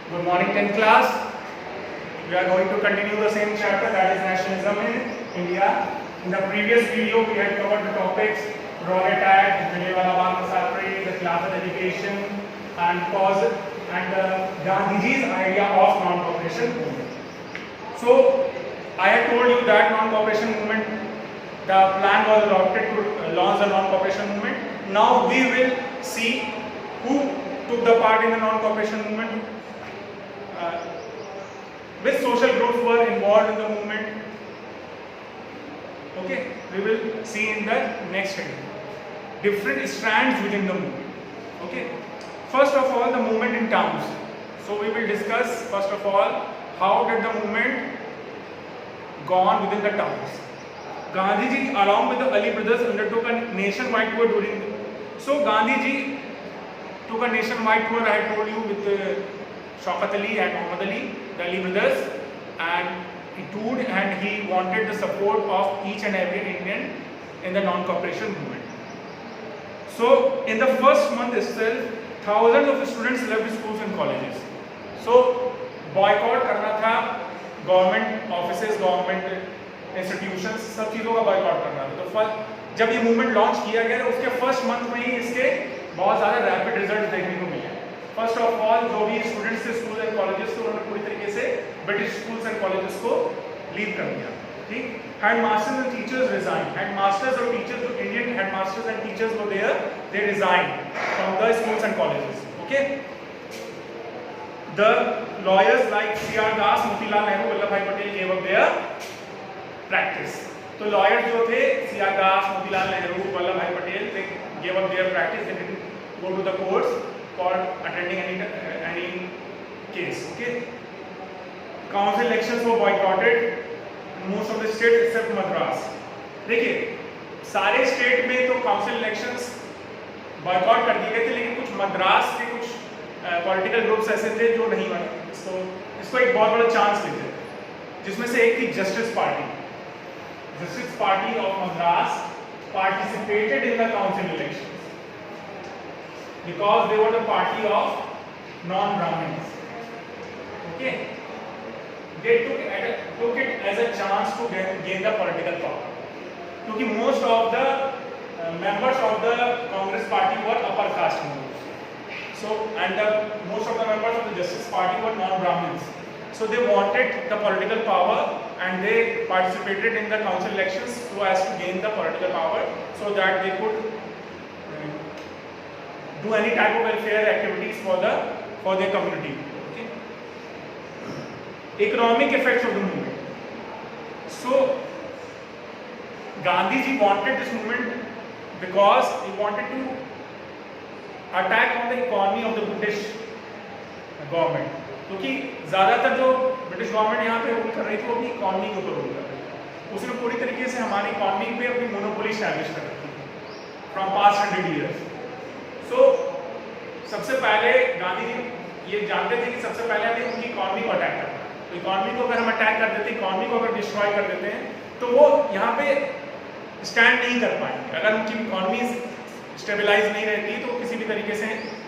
Good morning 10th class. We are going to continue the same chapter, that is nationalism in India. In the previous video we had covered the topics Rowlatt Act, Jallianwala Bagh Massacre, the Khilafat education and cause and Gandhiji's idea of non-cooperation movement. So I had told you that non-cooperation movement, the plan was adopted to launch the non-cooperation movement. Now we will see who took the part in the non-cooperation movement, which social groups were involved in the movement. Okay, we will see in the next heading. Different strands within the movement. Okay, first of all, the movement in towns. So we will discuss first of all how did the movement gone within the towns. Gandhiji along with the Ali brothers undertook a nationwide tour during. So Gandhiji took a nationwide tour, I had told you, with Shaukat Ali and Muhammad Ali, the Ali brothers, and he toured and he wanted the support of each and every Indian in the non-cooperation movement. So in the first month itself, thousands of students left schools and colleges. So boycott करना था, government offices, government institutions, सब चीज़ों का boycott करना था. तो जब ये मूवमेंट लॉन्च किया गया तो उसके फर्स्ट मंथ में ही इसके बहुत ज़्यादा रैपिड रिजल्ट देखने को मिले. फर्स्ट ऑफ ऑल जो भी स्टूडेंट्स थे स्कूल एंड कॉलेजेस के, उन्होंने पूरी तरीके से ब्रिटिश स्कूल्स एंड कॉलेजेस को लीव कर दिया. ठीक, head masters and teachers resign. Head masters और टीचर्स, जो Indian head masters and teachers were there, they resign from the schools and colleges. Okay, the lawyers like C.R. Das, Motilal Nehru, Vallabh Bhai Patel gave up their practice. तो lawyers जो थे C.R. Das, Motilal Nehru, Vallabh Bhai Patel, they gave up their practice. They didn't go to the courts for attending any case. Okay, council elections were boycotted in most of the states except Madras. देखिए सारे state में तो council elections boycott कर दिए गए थे, लेकिन कुछ मद्रास के कुछ पॉलिटिकल ग्रुप्स ऐसे थे जो नहीं बने. इसको एक बहुत बड़ा चांस लेते थे, जिसमें से एक थी justice party. Justice party of Madras participated in the council elections because they were the party of non-Brahmins. Okay, they took it as a chance to gain the political power, क्योंकि most of the members of the Congress party were upper caste members. So and most of the members of the Justice Party were non-Brahmins. So they wanted the political power and they participated in the council elections so as to gain the political power, so that they could do any type of welfare activities for their community. Okay. Economic effects of the movement. So Gandhiji wanted this movement because he wanted to attack on the economy of the British government. क्योंकि ज़्यादातर जो British government यहाँ पे rule कर रही थी वो अपनी इकॉनमी के ऊपर रूल कर रही थी. उसने पूरी तरीके से हमारी इकॉनमी पे अपनी मोनोपोली स्टैब्लिश कर रखी थी फ्रॉम पास्ट 100 ईयर्स. सो सबसे पहले गांधी जी ये जानते थे कि सबसे पहले हमें उनकी इकॉनमी को अटैक करना है. तो इकॉनमी को अगर हम अटैक कर देते हैं, इकॉनमी को अगर डिस्ट्रॉय कर देते हैं, तो वो यहाँ पे स्टैंड नहीं कर पाएंगे. अगर उनकी इकॉनमी स्टेबलाइज नहीं रहती तो किसी भी तरीके से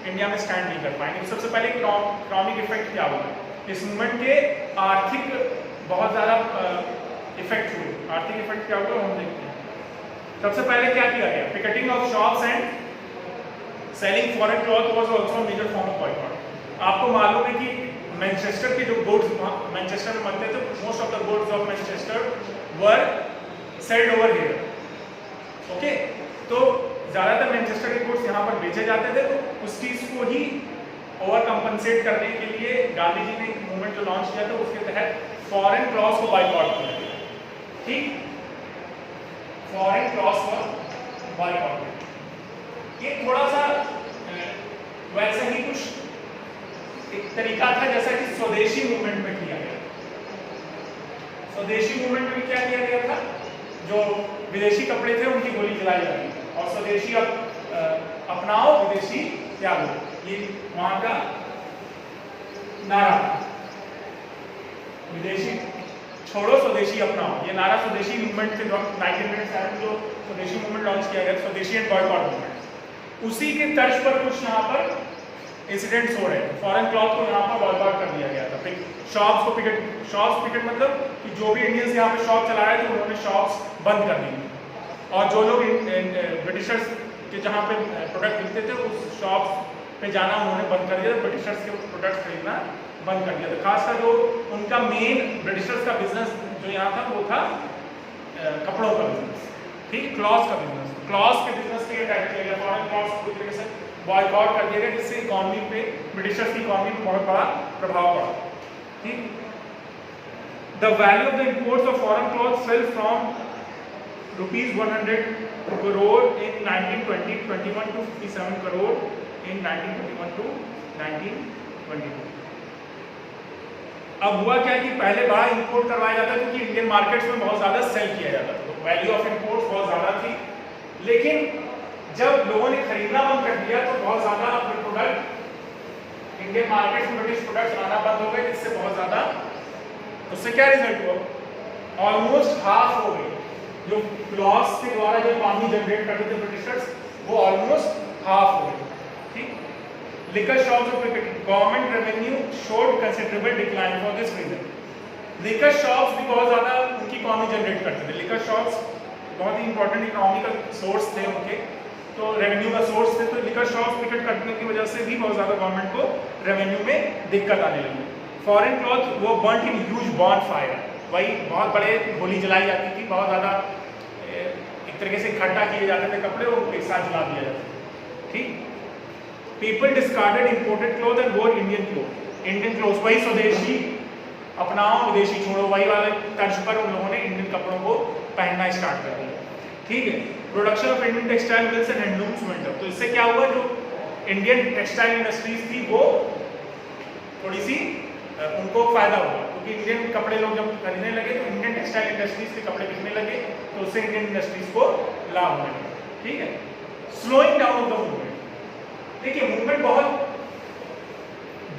इंडिया में स्टैंड नहीं कर पाएंगे. तो सबसे पहले इकोनॉमिक इफेक्ट क्या हुआ? इस मूवमेंट के आर्थिक बहुत ज़्यादा इफेक्ट हुए. आर्थिक इफेक्ट क्या हुआ हम देखते हैं. सबसे पहले क्या किया गया? Picketing of shops and selling foreign cloth was also major form of boycott. आपको मालूम है कि मैनचेस्टर के जो गुड्स मैनचेस्टर में बनते थे, most of the goods of Manchester were sailed over here. Okay, तो ज़्यादातर मैनचेस्टर के गुड्स यहाँ पर बेचे जाते थे. तो उस चीज़ को ही ओवर कंपनसेट करने के लिए गांधी जी ने एक मूवमेंट जो लॉन्च किया था, उसके तहत फॉरेन क्लॉथ्स को बाइकआउट किया. ठीक, फॉरेन क्लॉथ्स को बाइकआउट. ये थोड़ा सा वैसे ही कुछ एक तरीका था जैसा कि स्वदेशी मूवमेंट में किया गया. स्वदेशी मूवमेंट में क्या किया गया था? जो विदेशी कपड़े थे उनकी गोली जलाई जाती थी और स्वदेशी अपनाओ विदेशी त्यागो, ये वहां का नारा. विदेशी छोड़ो स्वदेशी अपनाओ, ये नारा स्वदेशी मूवमेंट के वक्त 1907 में जो स्वदेशी मूवमेंट लॉन्च किया गया, स्वदेशी एंड बॉयकॉट मूवमेंट, उसी के तर्ज पर कुछ यहाँ पर इंसिडेंट्स हो रहे थे। फॉरेन क्लॉथ को यहाँ पर बॉयकॉट कर दिया गया था। शॉप्स पिकेट मतलब कि जो भी इंडियंस यहाँ पे शॉप चला रहे थे उन्होंने शॉप्स बंद कर दी थी। और जो लोग ब्रिटिशर्स के जहाँ पे प्रोडक्ट मिलते थे उस शॉप पे जाना उन्होंने बंद कर दिया था, ब्रिटिशर्स के प्रोडक्ट खरीदना बंद कर दिया था। खासकर जो उनका मेन ब्रिटिशर्स का बिजनेस जो यहाँ था वो था कपड़ों का बिजनेस, ठीक है, क्लॉथ का बिजनेस। क्लॉथ के बिजनेस पे अटैक किया गया, फॉरेन क्लॉथ पूरी तरीके से बॉयकॉट कर दिया गया, जिससे इकोनॉमी पे ब्रिटिशर्स की इकोनॉमी पे बहुत बड़ा प्रभाव पड़ा, ठीक। The value of the imports of foreign cloth fell from ₹100 crore in 1921 to 57 crore in 1921 to 1922। अब हुआ क्या कि पहले बाहर इंपोर्ट करवाया जाता था क्योंकि इंडियन मार्केट्स में बहुत ज़्यादा सेल किया जाता था, तो वैल्यू ऑफ इंपोर्ट बहुत ज़्यादा थी। लेकिन जब लोगों ने खरीदना बंद कर दिया तो बहुत ज़्यादा प्रोडक्ट इंडियन मार्केट्स में ब्रिटिश प्रोडक्ट्स आना बंद हो गए, जिससे बहुत ज़्यादा, उससे क्या रिजल्ट हुआ, ऑलमोस्ट हाफ हो गई। जो क्लॉथ्स के द्वारा जो इकोनॉमी जनरेट करते थे ब्रिटिशर्स वो ऑलमोस्ट हाफ हो गई, ठीक। Liquor shops of government revenue showed considerable decline for this reason। liquor shops भी बहुत ज़्यादा उनकी इकोनॉमी जनरेट करते थे। liquor shops बहुत ही इंपॉर्टेंट इकोनॉमिकल सोर्स थे उनके, तो रेवेन्यू का सोर्स थे, तो liquor shops पिकेट करने की वजह से भी बहुत ज़्यादा गवर्नमेंट को रेवेन्यू में दिक्कत आने लगी। फॉरेन क्लॉथ वो बर्nt इन ह्यूज बॉनफायर, वही बहुत बड़े होली जलाई जाती थी, बहुत ज़्यादा एक तरीके से इकट्ठा किए जाते थे कपड़े, वो एक साथ जला दिया जाता था, ठीक। People discarded imported clothes and wore Indian clothes। Indian clothes वही स्वदेशी अपनाओ विदेशी छोड़ो, वही वाले तर्ज पर उन लोगों ने इंडियन कपड़ों को पहनना स्टार्ट कर दिया, ठीक है। Production of Indian textile mills and handlooms went up. तो इससे क्या हुआ, जो इंडियन टेक्सटाइल इंडस्ट्रीज थी वो थोड़ी सी उनको फायदा हुआ, क्योंकि इंडियन कपड़े लोग जब खरीदने लगे तो इंडियन टेक्सटाइल इंडस्ट्रीज के कपड़े बिकने लगे, तो उससे इंडियन इंडस्ट्रीज को लाभ होने लगा, ठीक है। Slowing down of the movement, देखिए मूवमेंट बहुत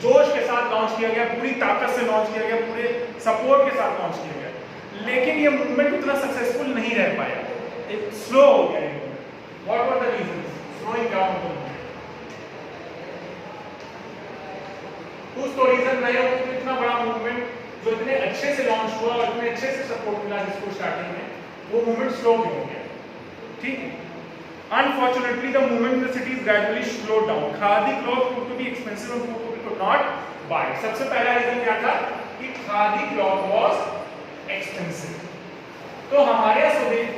जोश के साथ लॉन्च किया गया, पूरी ताकत से लॉन्च किया गया, पूरे सपोर्ट के साथ लॉन्च किया गया, लेकिन ये मूवमेंट उतना सक्सेसफुल नहीं रह पाया, एक स्लो हो गया। What were the reasons slowing down the movement? कुछ तो रीजन रहे हो कि इतना बड़ा मूवमेंट जो इतने अच्छे से लॉन्च हुआ और इतने अच्छे से सपोर्ट मिला जिसको स्टार्टिंग में, वो मूवमेंट स्लो क्यों हो गया, ठीक है। Unfortunately, the movement in the cities gradually slowed down. Khadi cloth proved to be expensive and people could not buy it। सबसे पहला रीजन क्या था कि खादी cloth was expensive। तो हमारे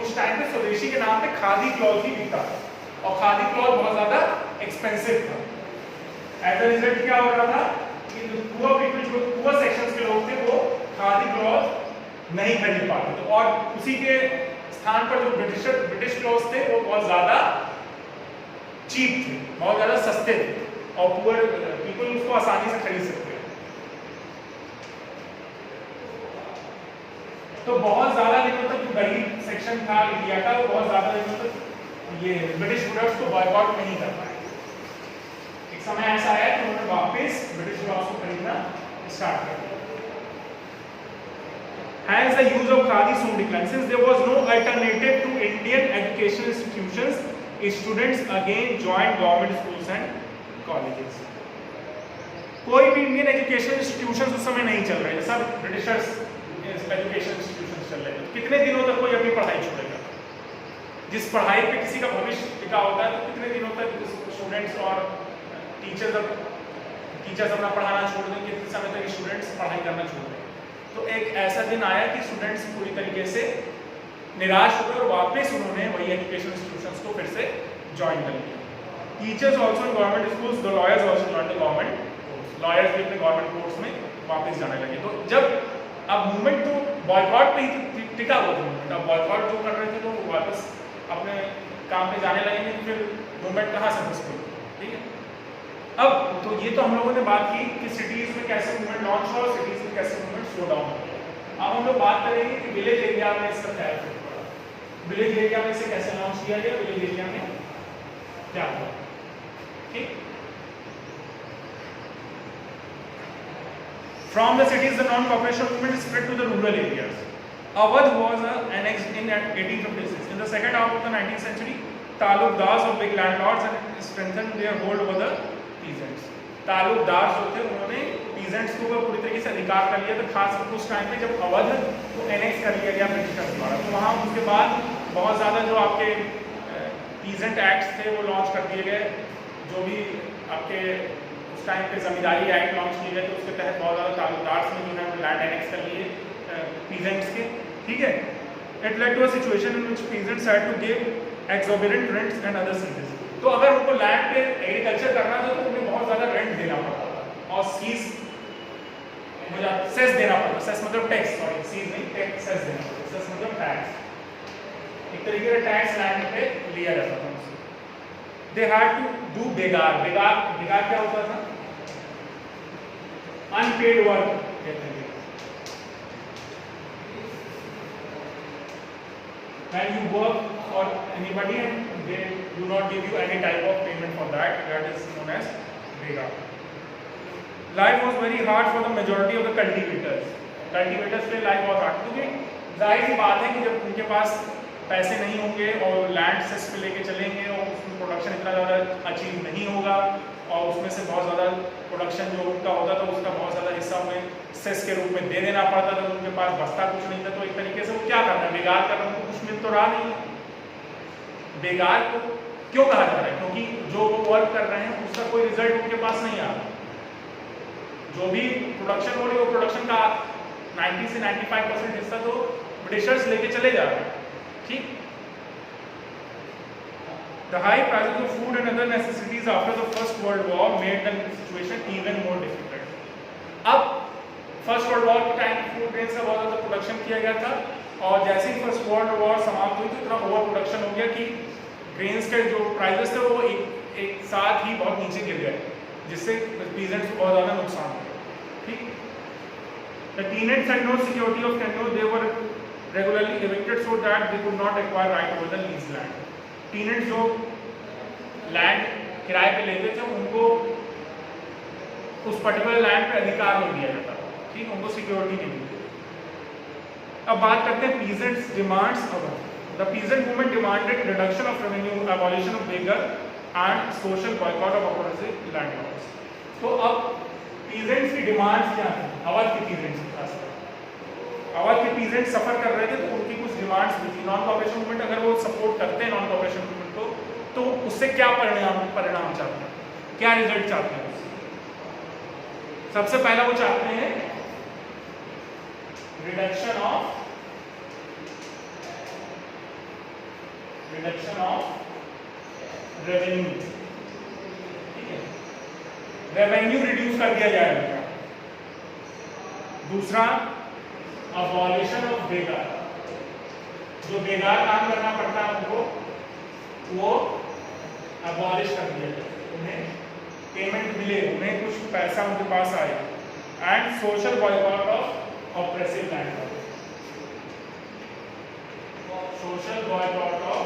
उस टाइम पे स्वदेशी के नाम पे खादी cloth ही बिकता था और खादी cloth बहुत ज्यादा एक्सपेंसिव था। एज अ रिजल्ट क्या हो रहा था कि पुअर पीपल, जो पुअर सेक्शंस के लोग थे, वो खादी cloth नहीं खरीद पाते थे, और उसी के स्थान पर जो ब्रिटिश क्लॉथ्स थे वो बहुत ज्यादा चीप थे, बहुत ज्यादा सस्ते थे, और पुअर पीपल उसको आसानी से खरीद सकते हैं। तो बहुत ज्यादा दिनों तक जो गरीब सेक्शन था इंडिया का, वो बहुत ज्यादा दिनों तक ये ब्रिटिश प्रोडक्ट्स को बॉयकॉट नहीं कर पाए। एक समय ऐसा आया कि उन्होंने वापस ब्रिटिश क्लॉथ्स को खरीदना स्टार्ट कर दिया। Hence the use of khadi soon declined. Since there was no alternative to Indian educational institutions, students again joined government schools and colleges। कोई भी इंडियन एजुकेशनल इंस्टीट्यूशंस उस समय नहीं चल रहे, सब ब्रिटिशर्स एजुकेशनल इंस्टीट्यूशंस चल रहे थे। कितने दिनों तक कोई अपनी पढ़ाई छोड़ेगा? जिस पढ़ाई पे किसी का भविष्य टिका होता है, तो कितने दिनों तक स्टूडेंट्स और टीचर्स अपना पढ़ाना छोड़ दें, कितने समय तक स्टूडेंट्स पढ़ाई करना छोड़ दें। तो एक ऐसा दिन आया कि स्टूडेंट्स पूरी तरीके से निराश हो गए और वापस उन्होंने वही एजुकेशन इंस्टीट्यूशंस को फिर से ज्वाइन कर लिया। Teachers also in government schools, the lawyers also join the government course. Lawyers भी अपने गवर्नमेंट कोर्स में वापस जाने लगे। तो जब अब मूवमेंट तो बॉयकॉट पे ही टिका हुआ था, मूवमेंट अब बॉयकॉट जो कर रहे थे तो वो वापस अपने काम पे जाने लगेंगे, फिर मूवमेंट कहाँ सक्सेसफुल, ठीक है। अब तो ये तो हम लोगों ने बात की कि सिटीज में कैसे मूवमेंट लॉन्च हुआ और सिटीज में कैसे मूवमेंट स्लो डाउन हुआ। अब हम लोग बात करेंगे कि विलेज एरिया में इसका क्या इफेक्ट पड़ा, विलेज एरिया में इसे कैसे लॉन्च किया गया, विलेज एरिया में क्या हुआ, ठीक। From the cities, the non-cooperation movement spread to the rural areas. Awadh was annexed in 1856. In the second half of the 19th century, talukdars of big landlords and strengthened their hold over the peasants. Talukdar जो थे उन्होंने peasants के ऊपर पूरी तरीके से अधिकार कर लिया था, खासकर उस टाइम पे जब अवध को एनेक्स कर लिया गया ब्रिटिशर्स द्वारा। तो वहाँ उसके बाद बहुत ज़्यादा जो आपके पीजेंट एक्ट्स थे वो लॉन्च कर दिए गए, जो भी आपके उस टाइम पे जमींदारी एक्ट लॉन्च किए गए, तो उसके तहत बहुत ज़्यादा तालुकदार ने जो है लैंड एनेक्स कर लिए पीजेंट्स के, ठीक है। It led to a situation in which peasants had to give exorbitant rents and other cesses. तो अगर उनको लैंड पे एग्रीकल्चर करना था तो उन्हें बहुत ज़्यादा रेंट देना पड़ता था और सीज सेस देना पड़ता। सेस मतलब टैक्स, सॉरी सीज नहीं, टैक्स, सेस देना पड़ता। सेस मतलब टैक्स, एक तरीके का टैक्स लैंड पे लिया जाता था उनसे। They had to do begar. बेगार क्या होता था? अनपेड वर्क कहते हैं। When you work for anybody and they do not give you any type of payment for that, that is known as begar. Life was very hard for the majority of the cultivators. Cultivators के लिए life बहुत hard, क्योंकि जाहिर सी बात है कि जब उनके पास पैसे नहीं होंगे और लैंड सेस पे लेके चलेंगे और उसमें प्रोडक्शन इतना ज़्यादा अचीव नहीं होगा और उसमें से बहुत ज़्यादा प्रोडक्शन जो उनका होता था उसका बहुत ज़्यादा हिस्सा उन्हें सेस के रूप में दे देना पड़ता था। तो उनके पास बचता कुछ नहीं था, तो एक तरीके से वो क्या करना है, बेगार कर रहे हैं, उनको कुछ मिल तो रहा नहीं। बेगार को क्यों कहा जा रहा है? क्योंकि जो वो वर्क कर रहे हैं उसका कोई रिजल्ट उनके पास नहीं आ रहा। जो भी प्रोडक्शन हो रही है वो प्रोडक्शन का 90 से 95% हिस्सा तो ब्रिटिशर्स लेके चले जा रहे हैं, ठीक। The high prices of food and other necessities after the First World War made the situation even more difficult. अब फर्स्ट वर्ल्ड वॉर के टाइम फूड ग्रेन्स का बहुत ज़्यादा प्रोडक्शन किया गया था और जैसे ही फर्स्ट वर्ल्ड वॉर समाप्त हुई तो इतना ओवर प्रोडक्शन हो गया कि ग्रेन्स के जो प्राइसेस थे वो एक साथ ही बहुत नीचे गिर गए, जिससे पीजेंट्स को बहुत ज़्यादा नुकसान हुआ, ठीक। The tenants had no security of tenure. They were regularly evicted so that they could not acquire right over the leased land. Tenants जो लैंड किराए पे लेते थे उनको उस पर्टिकुलर लैंड पे अधिकार नहीं दिया जाता, ठीक, उनको सिक्योरिटी नहीं मिलती। अब बात करते हैं peasants demands. The peasant movement demanded reduction of revenue, abolition of beggar and social boycott of opposite landlords. तो अब पीजेंट्स की डिमांड्स क्या हैं? अवध के पीजेंट्स खासकर अवध के पीजेंट सफर कर रहे थे तो उनकी कुछ डिमांड्स भी थी। नॉन कॉपरेशन मूवमेंट अगर वो सपोर्ट करते हैं नॉन कॉपरेशन मूवमेंट को, तो उससे क्या परिणाम चाहते हैं, क्या रिजल्ट चाहते हैं? सबसे पहला वो चाहते हैं रिडक्शन ऑफ रेवेन्यू, ठीक है, रेवेन्यू रिड्यूस कर दिया जाएगा। दूसरा अबॉलिशन ऑफ बेगार, जो बेगार काम करना पड़ता है उनको वो अबॉलिश कर दिया जाए, उन्हें पेमेंट मिले, उन्हें कुछ पैसा उनके पास आए। And social boycott of oppressive landlord, social boycott of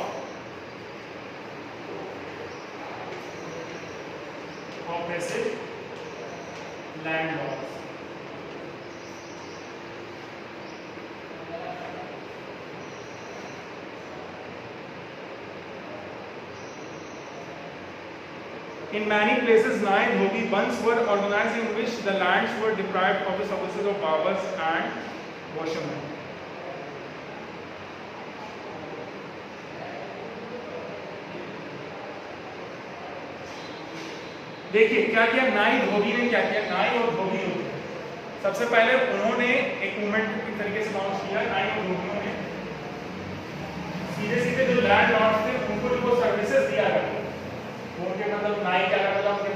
oppressive landlord. In many places, Nai Dhoti Bandhs were organized in which the lands were deprived of the services of barbers and washermen. देखिए क्या किया नाई धोबी ने, क्या किया नाई और धोबी होते हैं। सबसे पहले उन्होंने एक मूवमेंट की तरीके से लॉन्च किया। नाई और धोबियों ने सीधे सीधे जो लैंड लॉर्ड्स थे उनको जो वो सर्विसेज दिया करते, वो उनके मतलब नाई क्या करता था, उनके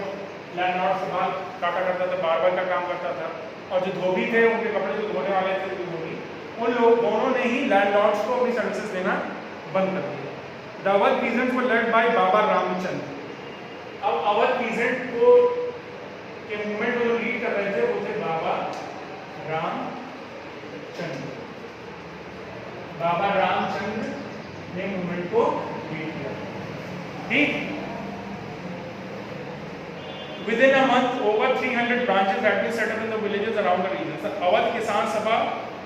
लैंड लॉर्ड से बाल काटा करता था, बार्बर का काम करता था, और जो धोबी थे उनके कपड़े जो धोने वाले थे जो धोबी, उन लोग दोनों ने ही लैंड लॉर्ड्स को अपनी सर्विसेज देना बंद कर दिया। The Awadh peasants were led by Baba Ramchandra. अब अवध पीजेंट को के मूवमेंट को जो लीड कर रहे थे वो थे बाबा रामचंद्र। बाबा रामचंद्र ने मूवमेंट को लीड किया, ठीक। Within a month, over 300 branches had been set up in the villages around the region. The Awadh Kisan Sabha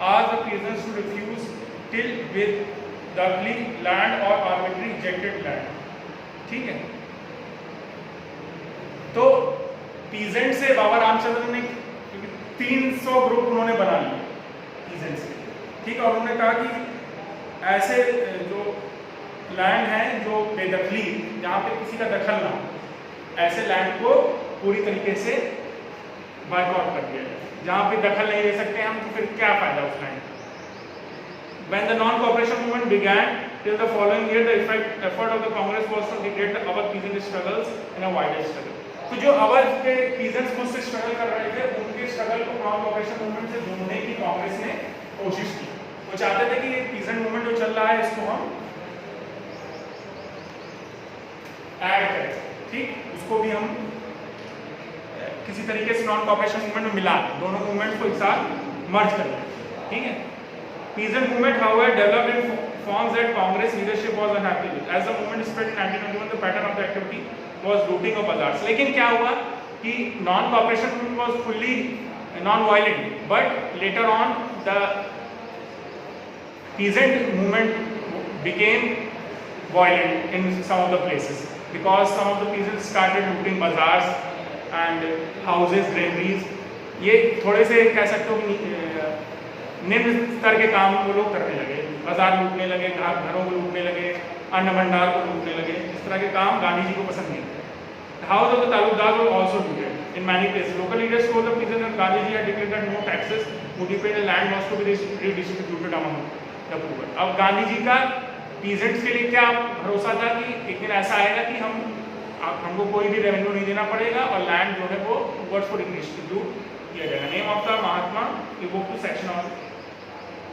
asked the peasants to refuse till with doubly land or arbitrary ejected land. ठीक है, तो peasant से बाबा रामचंद्र ने 300 group उन्होंने बना लिए peasant से, ठीक है। और उन्होंने कहा कि ऐसे जो लैंड है जो बेदखली, जहाँ पे किसी का दखल ना हो, ऐसे लैंड को पूरी तरीके से बायकॉट कर दिया जाए। जहाँ पे दखल नहीं ले सकते हम, तो फिर क्या फायदा उस लैंड का। When the non-cooperation movement began till the following year, the effort of the Congress was to integrate the Awadh peasant struggles in a wider struggle. तो जो अवध के पीजेंट्स मुझसे स्ट्रगल कर रहे थे, उनके स्ट्रगल को नॉन कॉपरेशन मूवमेंट से जोड़ने की कांग्रेस ने कोशिश की। वो चाहते थे कि ये पीजेंट मूवमेंट जो चल रहा है इसको हम ऐड करें, ठीक, उसको भी हम किसी तरीके से नॉन कॉपरेशन मूवमेंट में मिला दें, दोनों मूवमेंट को एक साथ मर्ज कर लें, ठीक है। Peasant movement, however, developed in forms that Congress leadership was unhappy with. As the movement spread in 1921, the pattern of the activity was looting of bazaars. लेकिन क्या हुआ कि non-cooperation movement was fully non-violent, but later on the peasant movement became violent in some of the places because some of the peasants started looting bazaars and houses, granaries. ये थोड़े से कह सकते हो कि निम्न स्तर के काम वो लोग करने लगे, बाजार लूटने लगे, घरों को लूटने लगे, अन्न भंडार को लूटने लगे। इस तरह के काम गांधी जी को पसंद नहीं थे। House of the taluqdar were also looted in many places. Local leaders told the peasants that Gandhi ji had declared that no taxes would be paid, land was to be redistributed among the poor. अब गांधी जी का peasants के लिए क्या भरोसा था कि एक दिन ऐसा आएगा कि हमको कोई भी रेवेन्यू नहीं देना पड़ेगा और लैंड जो है वो पुअर्स को डिस्ट्रीब्यूट किया जाएगा। Name of the Mahatma, you go to section on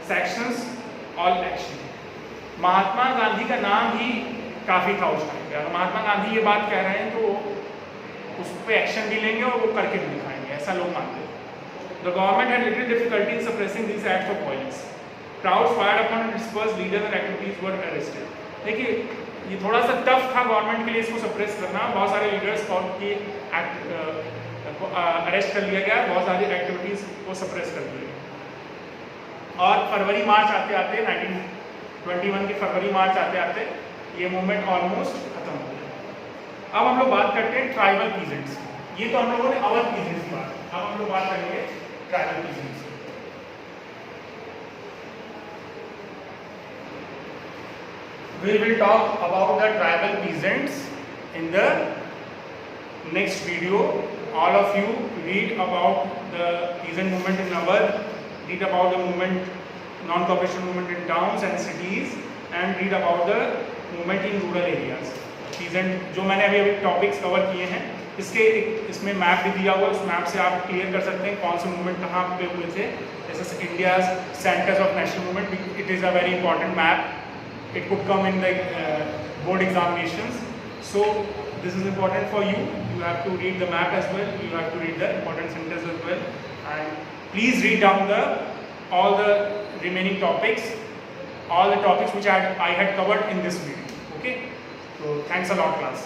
sections all action. Mahatma Gandhi का नाम ही काफ़ी था उस टाइम पे। अगर महात्मा गांधी ये बात कह रहे हैं तो उस पर एक्शन भी लेंगे और वो करके भी दिखाएंगे, ऐसा लोग मानते हैं। The government had little difficulty in suppressing this act of violence. Crowds fired upon and dispersed, leaders and activities were arrested. देखिए ये थोड़ा सा टफ था गवर्नमेंट के लिए इसको सप्रेस करना। बहुत सारे लीडर्स की अरेस्ट कर लिया गया, बहुत सारी एक्टिविटीज़ को सप्रेस कर दिया। और फरवरी मार्च आते आते 1921 के फरवरी मार्च आते आते ये मूवमेंट ऑलमोस्ट खत्म हो गया। अब हम लोग बात करते हैं ट्राइबल पीजेंट्स। ये तो हम लोगों ने अवध पीजेंट्स की बात, अब हम लोग बात करेंगे tribal peasants. We will talk about the tribal peasants in the next video. All of you read about the peasant movement in Awadh, read about the movement, non-cooperation movement in towns and cities, and read about the movement in rural areas. Peasant जो मैंने अभी topics cover किए हैं, इसमें map भी दिया हुआ है। उस मैप से आप क्लियर कर सकते हैं कौन से मूवमेंट कहाँ पे हुए थे। जैसे India's centres of national movement, it is a very important map. It could come in the board examinations. So this is important for you. You have to read the map as well. You have to read the important centers as well. And please read down all the remaining topics, all the topics which I had covered in this video. Okay. So thanks a lot, class.